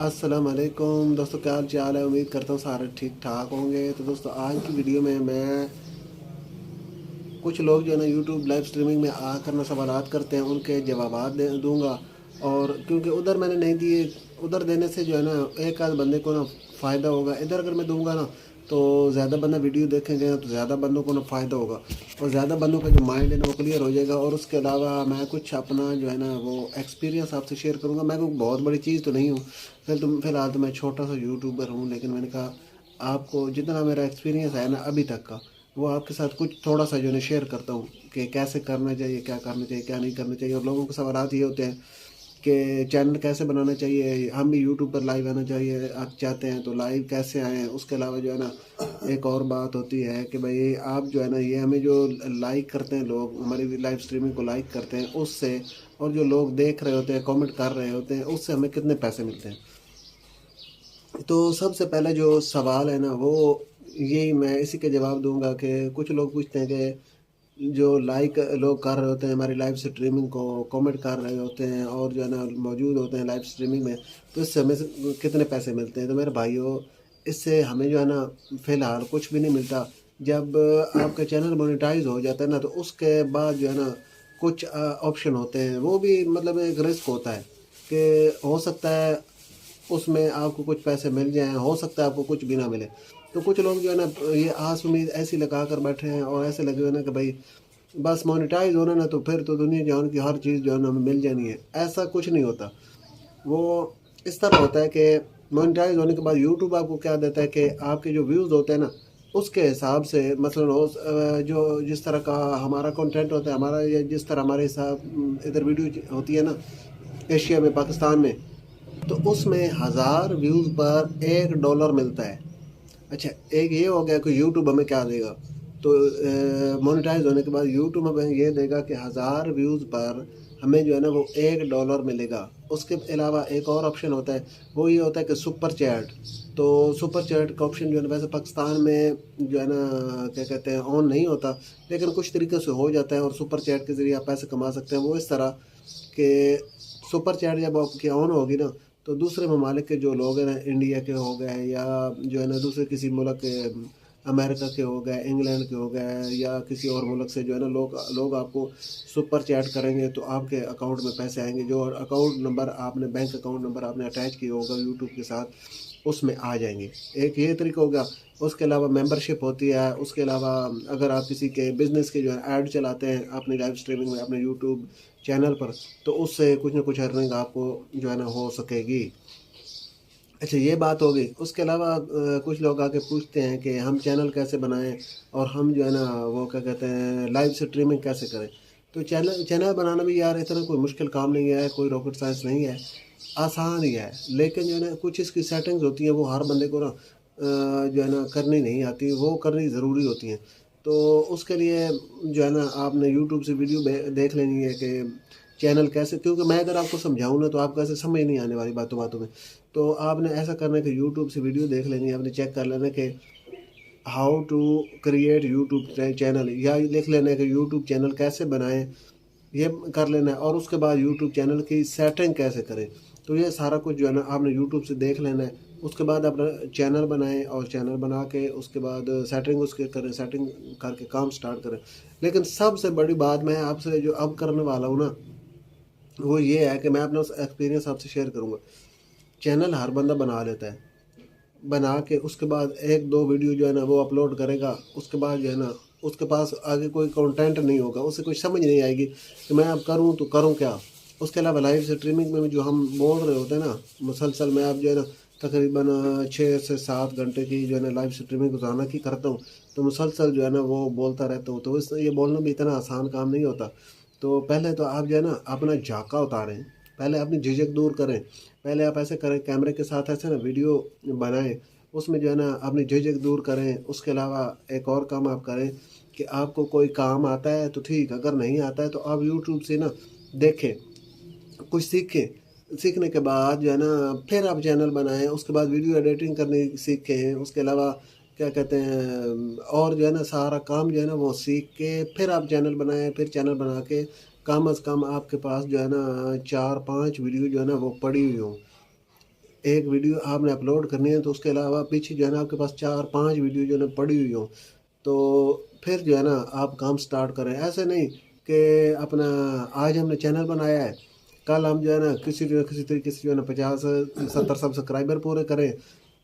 अस्सलाम वालेकुम दोस्तों, क्या हाल चाल है। उम्मीद करता हूँ सारे ठीक ठाक होंगे। तो दोस्तों, आज की वीडियो में मैं कुछ लोग जो है ना यूट्यूब लाइव स्ट्रीमिंग में आकर ना सवालात करते हैं, उनके जवाबात दे दूँगा। और क्योंकि उधर मैंने नहीं दिए, उधर देने से जो है ना एक आध बंदे को ना फ़ायदा होगा। इधर अगर मैं दूंगा ना तो ज़्यादा बंदा वीडियो देखेंगे ना, तो ज़्यादा बंदों को ना फ़ायदा होगा और ज़्यादा बंदों का जो माइंड है ना वो क्लियर हो जाएगा। और उसके अलावा मैं कुछ अपना जो है ना वो एक्सपीरियंस आपसे शेयर करूँगा। मैं कोई बहुत बड़ी चीज़ तो नहीं हूँ, फ़िलहाल तो मैं छोटा सा यूट्यूबर हूँ, लेकिन मैंने कहा आपको जितना मेरा एक्सपीरियंस है ना अभी तक का, वो आपके साथ कुछ थोड़ा सा जो है शेयर करता हूँ कि कैसे करना चाहिए, क्या करना चाहिए, क्या नहीं करना चाहिए। और लोगों के सवालात ये होते हैं कि चैनल कैसे बनाना चाहिए, हम भी यूट्यूब पर लाइव आना चाहिए, आप चाहते हैं तो लाइव कैसे आएँ। उसके अलावा जो है ना एक और बात होती है कि भाई आप जो है ना ये हमें जो लाइक करते हैं, लोग हमारी लाइव स्ट्रीमिंग को लाइक करते हैं उससे, और जो लोग देख रहे होते हैं कमेंट कर रहे होते हैं उससे हमें कितने पैसे मिलते हैं। तो सबसे पहला जो सवाल है ना वो यही, मैं इसी के जवाब दूंगा कि कुछ लोग पूछते हैं कि जो लाइक लोग कर रहे होते हैं हमारी लाइव स्ट्रीमिंग को, कमेंट कर रहे होते हैं और जो है ना मौजूद होते हैं लाइव स्ट्रीमिंग में, तो इससे हमें कितने पैसे मिलते हैं। तो मेरे भाइयों, इससे हमें जो है ना फ़िलहाल कुछ भी नहीं मिलता। जब आपका चैनल मोनेटाइज हो जाता है ना, तो उसके बाद जो है ना कुछ ऑप्शन होते हैं, वो भी मतलब एक रिस्क होता है कि हो सकता है उसमें आपको कुछ पैसे मिल जाएँ, हो सकता है आपको कुछ भी ना मिले। तो कुछ लोग जो है ना ये आस उम्मीद ऐसी लगा कर बैठे हैं और ऐसे लगे हुए हैं ना कि भाई बस मोनेटाइज होना ना, तो फिर तो दुनिया जहान की हर चीज़ जो है ना हमें मिल जानी है। ऐसा कुछ नहीं होता। वो इस तरह होता है कि मोनेटाइज होने के बाद यूट्यूब आपको क्या देता है कि आपके जो व्यूज़ होते हैं ना उसके हिसाब से, मसलन जो जिस तरह का हमारा कंटेंट होता है, हमारा ये जिस तरह हमारे हिसाब इधर वीडियो होती है ना एशिया में, पाकिस्तान में, तो उसमें 1000 व्यूज़ पर $1 मिलता है। अच्छा, एक ये हो गया कि यूट्यूब हमें क्या देगा। तो मोनेटाइज होने के बाद यूट्यूब हमें ये देगा कि 1000 व्यूज़ पर हमें जो है ना वो $1 मिलेगा। उसके अलावा एक और ऑप्शन होता है, वो ये होता है कि सुपर चैट। तो सुपर चैट का ऑप्शन जो है ना वैसे पाकिस्तान में जो है ना क्या कहते हैं ऑन नहीं होता, लेकिन कुछ तरीके से हो जाता है और सुपर चैट के ज़रिए आप पैसे कमा सकते हैं। वो इस तरह कि सुपर चैट जब आपकी ऑन होगी ना, तो दूसरे ममालिक के जो लोग हैं ना, इंडिया के हो गए या जो है ना दूसरे किसी मुल्क के, अमेरिका के हो गए, इंग्लैंड के हो गए या किसी और मुल्क से जो है ना लोग लोग आपको सुपर चैट करेंगे, तो आपके अकाउंट में पैसे आएंगे। जो अकाउंट नंबर आपने, बैंक अकाउंट नंबर आपने अटैच किया होगा यूट्यूब के साथ, उसमें आ जाएंगे। एक ये तरीका हो गया। उसके अलावा मेंबरशिप होती है। उसके अलावा अगर आप किसी के बिज़नेस के जो है ऐड चलाते हैं अपनी लाइव स्ट्रीमिंग में अपने यूट्यूब चैनल पर, तो उससे कुछ ना कुछ अर्निंग आपको जो है ना हो सकेगी। अच्छा, ये बात हो गई। उसके अलावा कुछ लोग आके पूछते हैं कि हम चैनल कैसे बनाएं और हम जो है ना वो क्या कहते हैं लाइव स्ट्रीमिंग कैसे करें। तो चैनल चैनल बनाना भी यार इतना कोई मुश्किल काम नहीं है, कोई रॉकेट साइंस नहीं है, आसान ही है। लेकिन जो है ना कुछ इसकी सेटिंग्स होती है वो हर बंदे को ना जो है ना करनी नहीं आती, वो करनी ज़रूरी होती हैं। तो उसके लिए जो है ना आपने यूट्यूब से वीडियो देख लेनी है कि चैनल कैसे, क्योंकि मैं अगर आपको समझाऊँ ना तो आपको ऐसे समझ नहीं आने वाली बातों बातों में। तो आपने ऐसा करना है कि यूट्यूब से वीडियो देख लेनी है, आपने चेक कर लेना है कि how to create YouTube channel, या लिख लेना है कि यूट्यूब चैनल कैसे बनाएं, ये कर लेना है। और उसके बाद यूट्यूब चैनल की सेटिंग कैसे करें, तो ये सारा कुछ जो है ना आपने यूट्यूब से देख लेना है। उसके बाद अपना चैनल बनाएं और चैनल बना के उसके बाद सेटिंग उसके करें, सेटिंग करके काम स्टार्ट करें। लेकिन सबसे बड़ी बात मैं आपसे जो अब करने वाला हूँ ना, वो ये है कि मैं अपना एक्सपीरियंस आपसे शेयर करूँगा। चैनल हर बंदा बना लेता है, बना के उसके बाद एक दो वीडियो जो है ना वो अपलोड करेगा। उसके बाद जो है ना उसके पास आगे कोई कंटेंट नहीं होगा, उसे कुछ समझ नहीं आएगी कि मैं अब करूं तो करूं क्या। उसके अलावा लाइव स्ट्रीमिंग में जो हम बोल रहे होते हैं ना मुसलसल, मैं अब जो है ना तकरीबन 6 से 7 घंटे की जो है ना लाइव स्ट्रीमिंग रोज़ाना की करता हूँ। तो मुसलसल जो है ना वो बोलता रहता हूँ, तो इस ये बोलना भी इतना आसान काम नहीं होता। तो पहले तो आप जो है ना अपना झाका उतारें, पहले अपनी झिझक दूर करें। पहले आप ऐसे करें, कैमरे के साथ ऐसे ना वीडियो बनाएं, उसमें जो है ना अपनी झिझक दूर करें। उसके अलावा एक और काम आप करें कि आपको कोई काम आता है तो ठीक, अगर नहीं आता है तो आप यूट्यूब से ना देखें, कुछ सीखें। सीखने के बाद जो है ना फिर आप चैनल बनाएं। उसके बाद वीडियो एडिटिंग करनी सीखें। उसके अलावा क्या कहते हैं और जो है ना सारा काम जो है ना वो सीख के फिर आप चैनल बनाएं। फिर चैनल बना के कम अज़ कम आपके पास जो है ना 4-5 वीडियो जो है ना वो पड़ी हुई हों। एक वीडियो आपने अपलोड करनी है तो उसके अलावा पीछे जो है ना आपके पास 4-5 वीडियो जो है ना पड़ी हुई हो, तो फिर जो है ना आप काम स्टार्ट करें। ऐसे नहीं कि अपना आज हमने चैनल बनाया है, कल हम जो है ना किसी तरीके से जो है ना 50-70 सब्सक्राइबर पूरे करें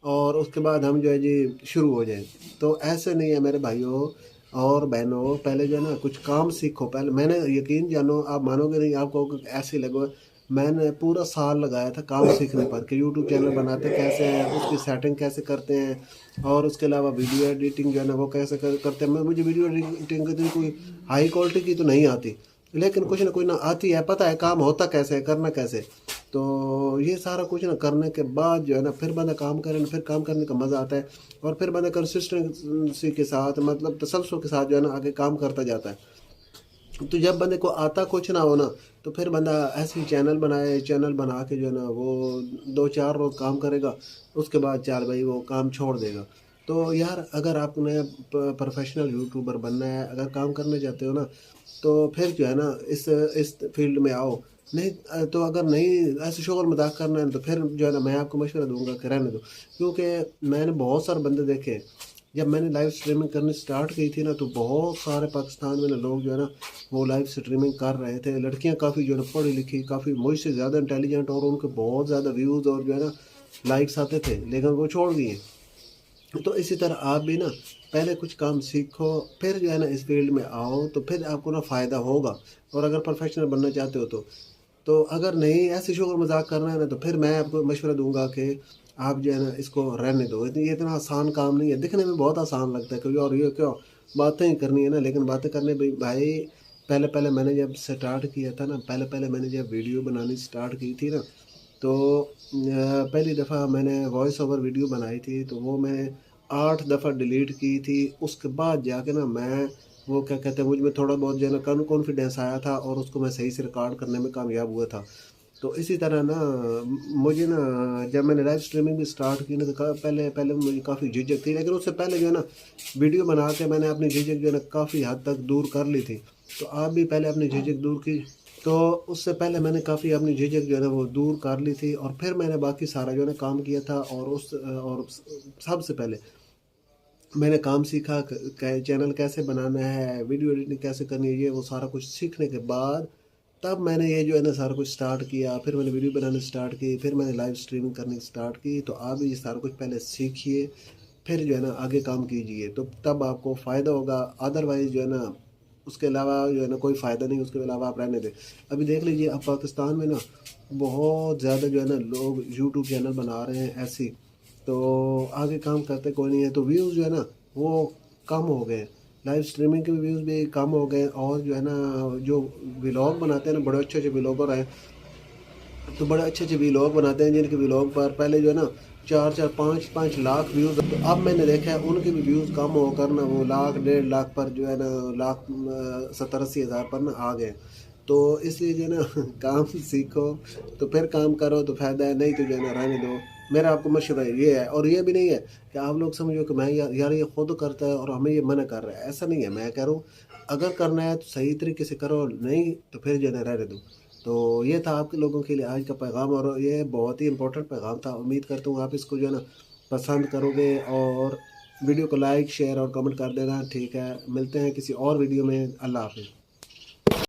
और उसके बाद हम जो है जी शुरू हो जाएं। तो ऐसे नहीं है मेरे भाइयों और बहनों, पहले जो है ना कुछ काम सीखो। पहले मैंने, यकीन जानो आप मानोगे नहीं, आपको ऐसे लगो, मैंने पूरा साल लगाया था काम सीखने पर कि यूट्यूब चैनल बनाते कैसे हैं, उसकी सेटिंग कैसे करते हैं और उसके अलावा वीडियो एडिटिंग जो है ना वो कैसे करते हैं। मुझे वीडियो एडिटिंग की कोई हाई क्वालिटी की तो नहीं आती, लेकिन कुछ ना कुछ ना आती है, पता है काम होता कैसे है, करना कैसे। तो ये सारा कुछ ना करने के बाद जो है ना फिर बंदा काम करे ना, फिर काम करने का मज़ा आता है और फिर बंदा कंसिस्टेंसी के साथ, मतलब तसलसल के साथ जो है ना आगे काम करता जाता है। तो जब बंदे को आता कुछ ना हो ना, तो फिर बंदा ऐसे ही चैनल बनाए, चैनल बना के जो है ना वो 2-4 रोज़ काम करेगा, उसके बाद चार भाई वो काम छोड़ देगा। तो यार अगर आपने प्रोफेशनल यूट्यूबर बनना है, अगर काम करना चाहते हो ना, तो फिर जो है ना इस फील्ड में आओ। नहीं तो अगर नहीं ऐसे शोर मजाक करना है तो फिर जो है ना मैं आपको मशवरा दूंगा कि रहने दो, क्योंकि मैंने बहुत सारे बंदे देखे। जब मैंने लाइव स्ट्रीमिंग करनी स्टार्ट की थी ना, तो बहुत सारे पाकिस्तान में ना लोग जो है ना वो लाइव स्ट्रीमिंग कर रहे थे। लड़कियां काफ़ी जो है ना पढ़ी लिखी, काफ़ी मुझसे ज़्यादा इंटेलिजेंट, और उनके बहुत ज़्यादा व्यूज़ और जो है ना लाइक्स आते थे, लेकिन वो छोड़ दिए। तो इसी तरह आप भी ना पहले कुछ काम सीखो, फिर जो है ना इस फील्ड में आओ, तो फिर आपको ना फ़ायदा होगा। और अगर प्रोफेशनल बनना चाहते हो तो अगर नहीं ऐसे शोर मजाक करना है ना, तो फिर मैं आपको मशवरा दूंगा कि आप जो है ना इसको रहने दो। ये इतना आसान काम नहीं है, दिखने में बहुत आसान लगता है क्योंकि, और ये क्यों बातें ही करनी है ना, लेकिन बातें करने भी भाई, पहले पहले मैंने जब स्टार्ट किया था ना, पहले पहले मैंने जब वीडियो बनानी स्टार्ट की थी ना, तो पहली दफ़ा मैंने वॉइस ओवर वीडियो बनाई थी, तो वो मैं 8 दफ़ा डिलीट की थी। उसके बाद जाके ना मैं, वो क्या कहते हैं, मुझ में थोड़ा बहुत जो है ना कॉन्फिडेंस आया था और उसको मैं सही से रिकॉर्ड करने में कामयाब हुआ था। तो इसी तरह ना मुझे ना जब मैंने लाइव स्ट्रीमिंग भी स्टार्ट की ना, तो पहले पहले मुझे काफ़ी झिझक थी, लेकिन उससे पहले जो है ना वीडियो बना के मैंने अपनी झिझक जो है ना काफ़ी हद तक दूर कर ली थी। तो आप भी पहले अपनी झिझक दूर की, तो उससे पहले मैंने काफ़ी अपनी झिझक जो है ना वो दूर कर ली थी और फिर मैंने बाकी सारा जो है ना काम किया था। और सबसे पहले मैंने काम सीखा, चैनल कैसे बनाना है, वीडियो एडिटिंग कैसे करनी है, ये वो सारा कुछ सीखने के बाद तब मैंने ये जो है ना सारा कुछ स्टार्ट किया। फिर मैंने वीडियो बनाना स्टार्ट की, फिर मैंने लाइव स्ट्रीमिंग करनी स्टार्ट की। तो आप भी ये सारा कुछ पहले सीखिए, फिर जो है ना आगे काम कीजिए, तो तब आपको फ़ायदा होगा। अदरवाइज़ जो है ना उसके अलावा जो है ना कोई फ़ायदा नहीं, उसके अलावा आप रहने दें। अभी देख लीजिए, अब पाकिस्तान में ना बहुत ज़्यादा जो है ना लोग यूट्यूब चैनल बना रहे हैं ऐसे ही, तो आगे काम करते कोई नहीं है, तो व्यूज़ जो है ना वो कम हो गए, लाइव स्ट्रीमिंग के व्यूज़ भी कम हो गए। और जो है ना जो व्लॉग बनाते हैं ना, बड़े अच्छे अच्छे व्लॉगर हैं, तो बड़े अच्छे अच्छे व्लॉग बनाते हैं जिनके व्लॉग पर पहले जो है ना 4-4 5-5 लाख व्यूज़, तो अब मैंने देखा है उनके भी व्यूज़ कम होकर ना वो 1-1.5 लाख पर जो है ना, लाख 70-80 हज़ार पर ना आ गए। तो इसलिए जो है ना काम सीखो, तो फिर काम करो तो फ़ायदा है, नहीं तो जो है ना रहने दो। मेरा आपको मशवरा ये है, और ये भी नहीं है कि आप लोग समझो कि मैं यार ये खुद करता है और हमें ये मना कर रहा है, ऐसा नहीं है। मैं कह रहा हूँ अगर करना है तो सही तरीके से करो, नहीं तो फिर जो है ना रहने दो। तो ये था आपके लोगों के लिए आज का पैगाम, और ये बहुत ही इम्पोर्टेंट पैगाम था। उम्मीद करता हूँ आप इसको जो है ना पसंद करोगे, और वीडियो को लाइक शेयर और कमेंट कर देना। ठीक है, मिलते हैं किसी और वीडियो में। अल्लाह हाफिज़।